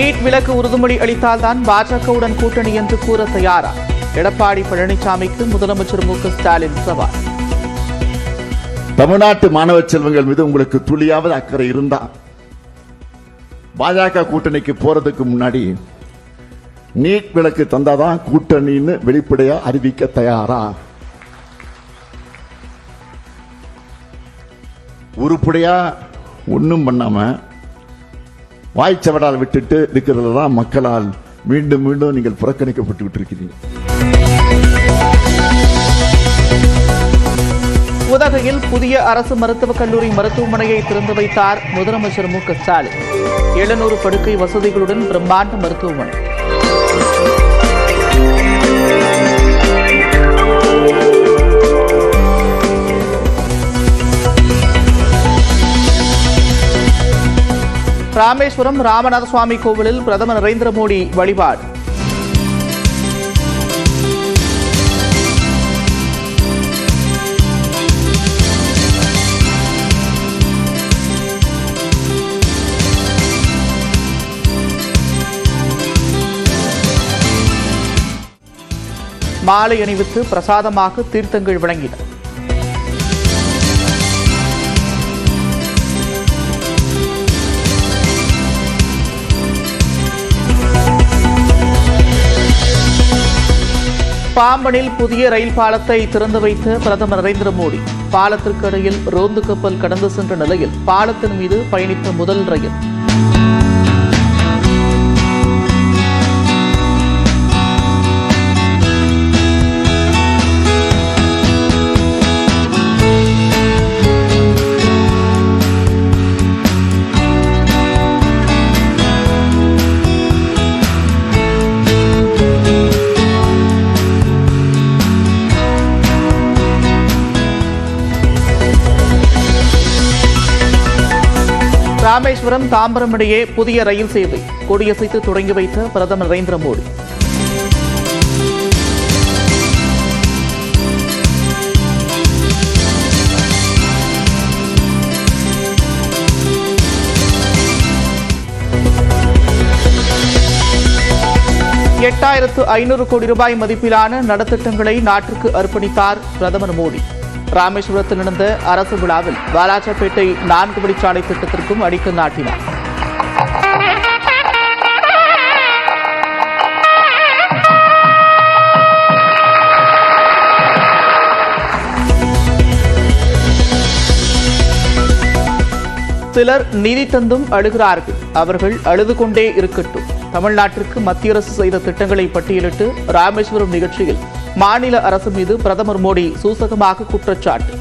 NEET விலக்கு உறுதிமொழி அளித்தால்தான் பாஜகவுடன் கூட்டணி என்று கூற தயாரா? எடப்பாடி பழனிசாமிக்கு முதலமைச்சர் மு.க.ஸ்டாலின் சவால். தமிழ்நாட்டு மாணவ செல்வங்கள் மீது உங்களுக்கு துளியாவது அக்கறை இருந்தா பாஜக கூட்டணிக்கு போறதுக்கு முன்னாடி நீட் விலக்கு தந்தாதான் கூட்டணின்னு வெளிப்படையா அறிவிக்க தயாரா? உருப்படியா ஒன்னும் பண்ணாம வாய்ச்சவடால் விட்டுட்டு இருக்கிறது தான் மக்களால் மீண்டும் மீண்டும் நீங்கள் புறக்கணிக்கப்பட்டு இருக்கிறீங்க. உதகையில் புதிய அரசு மருத்துவக் கல்லூரி மருத்துவமனையை திறந்து வைத்தார் முதலமைச்சர் மு.க.ஸ்டாலின். 700 படுக்கை வசதிகளுடன் பிரம்மாண்ட மருத்துவமனை. ராமேஸ்வரம் ராமநாத சுவாமி கோவிலில் பிரதமர் நரேந்திர மோடி வழிபாடு. மாலை அணிவித்து பிரசாதமாக தீர்த்தங்கள் வழங்கின. பாம்பனில் புதிய ரயில் பாலத்தை திறந்து வைத்த பிரதமர் நரேந்திர மோடி. பாலத்திற்கு இடையில் ரோந்து கப்பல் கடந்து சென்ற நிலையில் பாலத்தின் மீது பயணித்த முதல் ரயில். ராமேஸ்வரம் தாம்பரம் இடையே புதிய ரயில் சேவை கொடியசைத்து தொடங்கி வைத்த பிரதமர் நரேந்திர மோடி. $8,500 கோடி மதிப்பிலான நலத்திட்டங்களை நாட்டிற்கு அர்ப்பணித்தார் பிரதமர் மோடி. ராமேஸ்வரத்தில் நடந்த அரசு விழாவில் வாலாஜாபேட்டை 4 வழிச்சாலை திட்டத்திற்கும் அடிக்கல் நாட்டினார். சிலர் நிதி தந்தும் அழுகிறார்கள், அவர்கள் அழுது கொண்டே இருக்கட்டும். தமிழ்நாட்டிற்கு மத்திய அரசு செய்த திட்டங்களை பட்டியலிட்டு ராமேஸ்வரம் நிகழ்ச்சியில் மாநில அரசு மீது பிரதமர் மோடி சூசகமாக குற்றச்சாட்டு.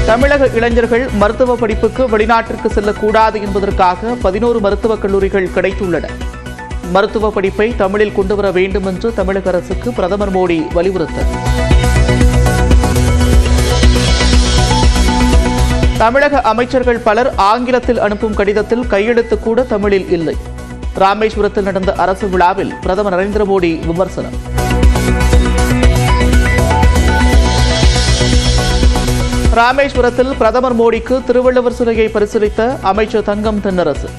தமிழக இளைஞர்கள் மருத்துவ படிப்புக்கு வெளிநாட்டிற்கு செல்லக்கூடாது என்பதற்காக 11 மருத்துவக் கல்லூரிகள் கிடைத்துள்ளன. மருத்துவ படிப்பை தமிழில் கொண்டுவர வேண்டும் என்று தமிழக அரசுக்கு பிரதமர் மோடி வலியுறுத்தல். தமிழக அமைச்சர்கள் பலர் ஆங்கிலத்தில் அனுப்பும் கடிதத்தில் கையெழுத்து கூட தமிழில் இல்லை. ராமேஸ்வரத்தில் நடந்த அரசு விழாவில் பிரதமர் நரேந்திர மோடி விமர்சனம். ராமேஸ்வரத்தில் பிரதமர் மோடிக்கு திருவள்ளுவர் சிலையை பரிசீலித்த அமைச்சர் தங்கம் தென்னரசு.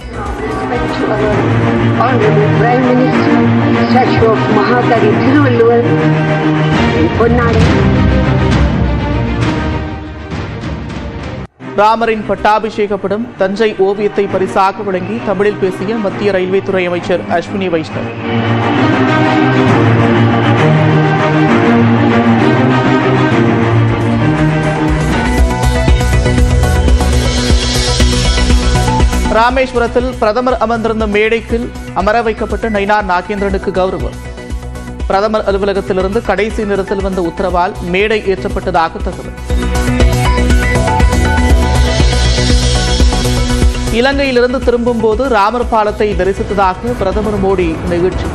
ராமரின் பட்டாபிஷேக படம் தஞ்சை ஓவியத்தை பரிசாக வழங்கி தமிழில் பேசிய மத்திய ரயில்வே துறை அமைச்சர் அஸ்வினி வைஷ்ணவ். ராமேஸ்வரத்தில் பிரதமர் அமர்ந்திருந்த மேடைக்கு அமர வைக்கப்பட்ட நயினார் நாகேந்திரனுக்கு கௌரவம். பிரதமர் அலுவலகத்திலிருந்து கடைசி நேரத்தில் வந்த உத்தரவால் மேடை ஏற்றப்பட்டதாக தகவல். இலங்கையிலிருந்து திரும்பும் போது ராமர் பாலத்தை தரிசித்ததாக பிரதமர் மோடி நிகழ்ச்சி.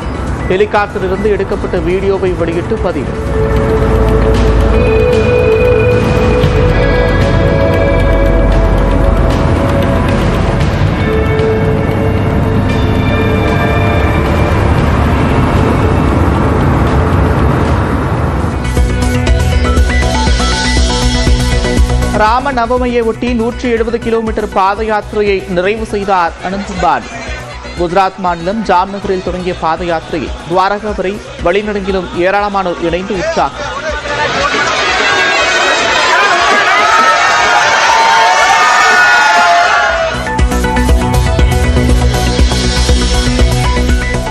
ஹெலிகாப்டரிலிருந்து எடுக்கப்பட்ட வீடியோவை வெளியிட்டு பதிவு. ராம நவமியை ஒட்டி 170 கிலோமீட்டர் பாத யாத்திரையை நிறைவு செய்தார் அனந்தபாணி. குஜராத் மாநிலம் ஜாம்நகரில் தொடங்கிய பாத யாத்திரையை துவாரகா வரை வழிநெடுங்கிலும் ஏராளமானோர் இணைந்து உற்சாகம்.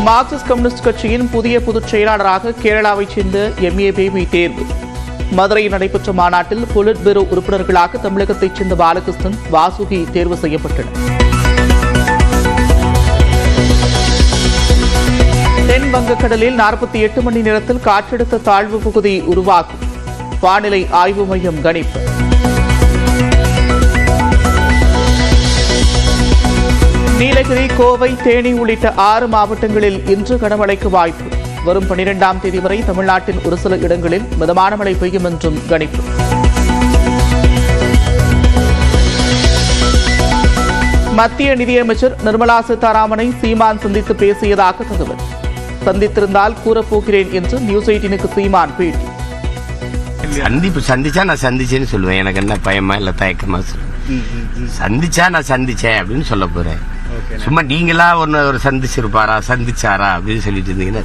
மார்க்சிஸ்ட் கம்யூனிஸ்ட் கட்சியின் புதிய பொதுச் செயலாளராக கேரளாவைச் சேர்ந்த MA பேபி தேர்வு. மதுரையில் நடைபெற்ற மாநாட்டில் பொலிட் பியூரோ உறுப்பினர்களாக தமிழகத்தைச் சேர்ந்த பாலகிருஷ்ணன், வாசுகி தேர்வு செய்யப்பட்டனர். தென் வங்கக்கடலில் 48 மணி நேரத்தில் காற்றழுத்த தாழ்வு பகுதி உருவாகும். வானிலை ஆய்வு மையம் கணிப்பு. நீலகிரி, கோவை, தேனி உள்ளிட்ட 6 மாவட்டங்களில் இன்று கனமழைக்கு வாய்ப்பு. வரும் 12ஆம் தேதி வரை தமிழ்நாட்டின் ஒரு சில இடங்களில் மிதமான மழை பெய்யும் என்றும் கணிப்பு. மத்திய நிதியமைச்சர் நிர்மலா சீதாராமனை சீமான் சந்தித்து பேசியதாக தகவல். சந்தித்திருந்தால் கூறப்போகிறேன் என்று நியூஸ் 18க்கு சீமான் பேட்டி. சந்திச்சா நான் சந்திச்சேன்னு சொல்லுவேன். எனக்கு என்ன பயமா இல்ல தயக்கமா சந்திச்சா நான் சந்திச்சேன் அப்படின்னு சொல்ல போறேன். சும்மா நீங்களா ஒரு சந்திச்சிருப்பாரா சந்திச்சாரா அப்படின்னு சொல்லிட்டு இருந்தீங்கன்னா.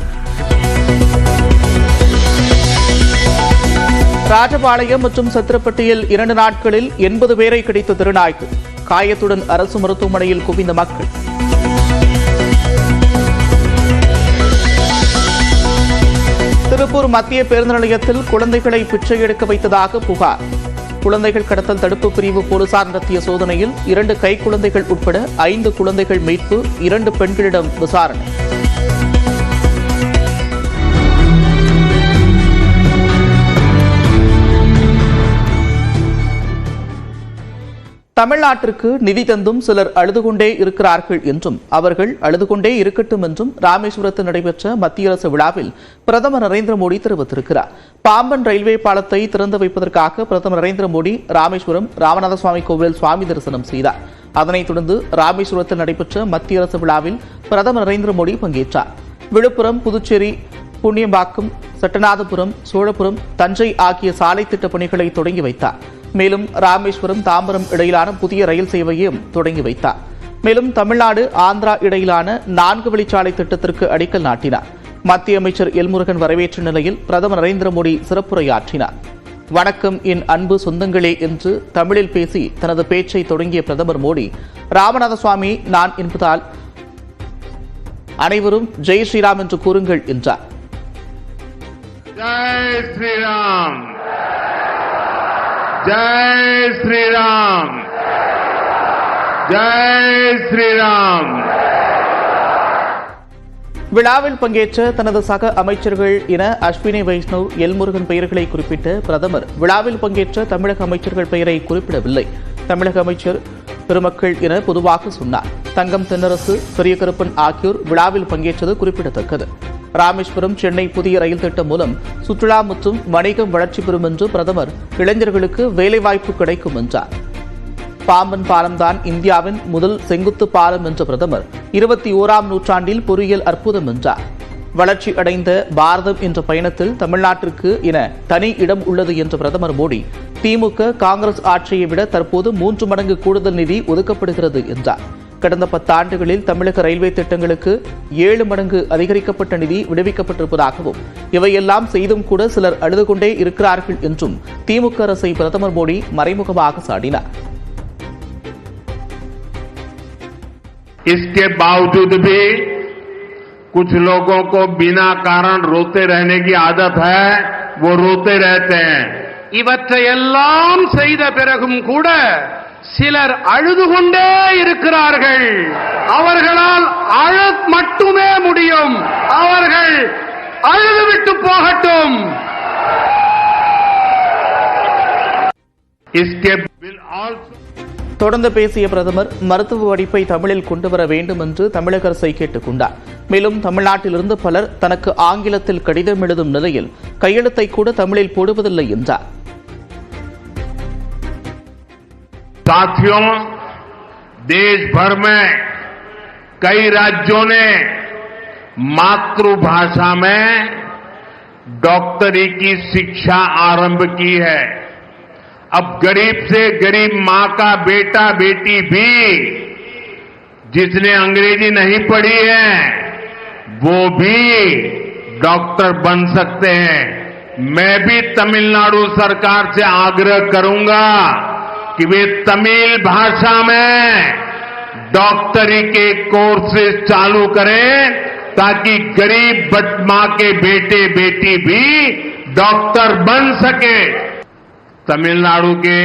ராஜபாளையம் மற்றும் சத்திரப்பட்டியில் 2 நாட்களில் 80 பேரை கிடைத்த திருநாய்க்கு. காயத்துடன் அரசு மருத்துவமனையில் குவிந்த மக்கள். திருப்பூர் மத்திய பேருந்து நிலையத்தில் குழந்தைகளை பிச்சை எடுக்க வைத்ததாக புகார். குழந்தைகள் கடத்தல் தடுப்பு பிரிவு போலீசார் நடத்திய சோதனையில் 2 கைக்குழந்தைகள் உட்பட 5 குழந்தைகள் மீட்பு, 2 பெண்களிடம் விசாரணை. தமிழ்நாட்டிற்கு நிதி தந்தும் சிலர் அழுது கொண்டே இருக்கிறார்கள் என்றும் அவர்கள் அழுது கொண்டே இருக்கட்டும் என்றும் ராமேஸ்வரத்தில் நடைபெற்ற மத்திய அரசு விழாவில் பிரதமர் நரேந்திர மோடி தெரிவித்திருக்கிறார். பாம்பன் ரயில்வே பாலத்தை திறந்து வைப்பதற்காக பிரதமர் நரேந்திர மோடி ராமேஸ்வரம் ராமநாத சுவாமி கோவிலில் சுவாமி தரிசனம் செய்தார். அதனைத் தொடர்ந்து ராமேஸ்வரத்தில் நடைபெற்ற மத்திய அரசு விழாவில் பிரதமர் நரேந்திர மோடி பங்கேற்றார். விழுப்புரம், புதுச்சேரி, புண்ணியம்பாக்கம், சட்டநாதபுரம், சோழபுரம், தஞ்சை ஆகிய சாலை திட்டப் பணிகளை தொடங்கி வைத்தார். மேலும் ராமேஸ்வரம், தாம்பரம் இடையிலான புதிய ரயில் சேவையையும் தொடங்கி வைத்தார். மேலும் தமிழ்நாடு, ஆந்திரா இடையிலான 4 வழிச்சாலை திட்டத்திற்கு அடிக்கல் நாட்டினார். மத்திய அமைச்சர் எல்முருகன் வரவேற்ற நிலையில் பிரதமர் நரேந்திர மோடி சிறப்புரையாற்றினார். வணக்கம் என் அன்பு சொந்தங்களே என்று தமிழில் பேசி தனது பேச்சை தொடங்கிய பிரதமர் மோடி, ராமநாத சுவாமி நான் என்பதால் அனைவரும் ஜெய் ஸ்ரீராம் என்று கூறுங்கள் என்றார். ஜெய் ஸ்ரீராம், ஜெய் ஸ்ரீராம், ஜெய் ஸ்ரீராம். விழாவில் பங்கேற்ற தனது சக அமைச்சர்கள் என அஸ்வினி வைஷ்ணவ், எல்முருகன் பெயர்களை குறிப்பிட்ட பிரதமர் விழாவில் பங்கேற்ற தமிழக அமைச்சர்கள் பெயரை குறிப்பிடவில்லை. தமிழக அமைச்சர் பெருமக்கள் என பொதுவாக சொன்னார். தங்கம் தென்னரசு, பெரிய கருப்பன் ஆகியோர் விழாவில் பங்கேற்றது குறிப்பிடத்தக்கது. ராமேஸ்வரம் சென்னை புதிய ரயில் திட்டம் மூலம் சுற்றுலா மற்றும் வணிகம் வளர்ச்சி பெறும் என்று பிரதமர் இளைஞர்களுக்கு வேலைவாய்ப்பு கிடைக்கும் என்றார். பாம்பன் பாலம்தான் இந்தியாவின் முதல் செங்குத்து பாலம் என்ற பிரதமர் 21ஆம் நூற்றாண்டில் பொறியியல் அற்புதம் என்றார். வளர்ச்சி அடைந்த பாரதம் என்ற பயணத்தில் தமிழ்நாட்டிற்கு என தனி இடம் உள்ளது என்ற பிரதமர் மோடி, திமுக காங்கிரஸ் ஆட்சியை விட தற்போது 3 மடங்கு கூடுதல் நிதி ஒதுக்கப்படுகிறது என்றார். கடந்த 10 ஆண்டுகளில் தமிழக ரயில்வே திட்டங்களுக்கு 7 மடங்கு அதிகரிக்கப்பட்ட நிதி விடுவிக்கப்பட்டிருப்பதாகவும் இவையெல்லாம் செய்தும் கூட சிலர் அழுது கொண்டே இருக்கிறார்கள் என்றும் திமுக அரசை பிரதமர் மோடி மறைமுகமாக சாடினார். इसके बावजूद भी कुछ लोगों को बिना कारण रोते रहने की आदत है, वो रोते रहते हैं. இவற்றையெல்லாம் செய்த பிறகும் கூட சிலர் அழுது கொண்டே இருக்கிறார்கள். அவர்களால் அழ மட்டுமே முடியும். அவர்கள் அழுதுவிட்டு போகட்டும். इसके will also தொடர்ந்து பேசிய பிரதமர் மருத்துவ படிப்பை தமிழில் கொண்டுவர வேண்டும் என்று தமிழக அரசை கேட்டுக் கொண்டார். மேலும் தமிழ்நாட்டிலிருந்து பலர் தனக்கு ஆங்கிலத்தில் கடிதம் எழுதும் நிலையில் கையெழுத்தை கூட தமிழில் போடுவதில்லை என்றார். साथियों, देश भर में कई राज्यों ने मातृभाषा में डॉक्टरी की शिक्षा आरंभ की है. अब गरीब से गरीब मां का बेटा बेटी भी जिसने अंग्रेजी नहीं पढ़ी है वो भी डॉक्टर बन सकते हैं। मैं भी तमिलनाडु सरकार से आग्रह करूंगा कि वे तमिल भाषा में डॉक्टरी के कोर्सेज चालू करें ताकि गरीब मां के बेटे बेटी भी डॉक्टर बन सके। तमिलनाडु के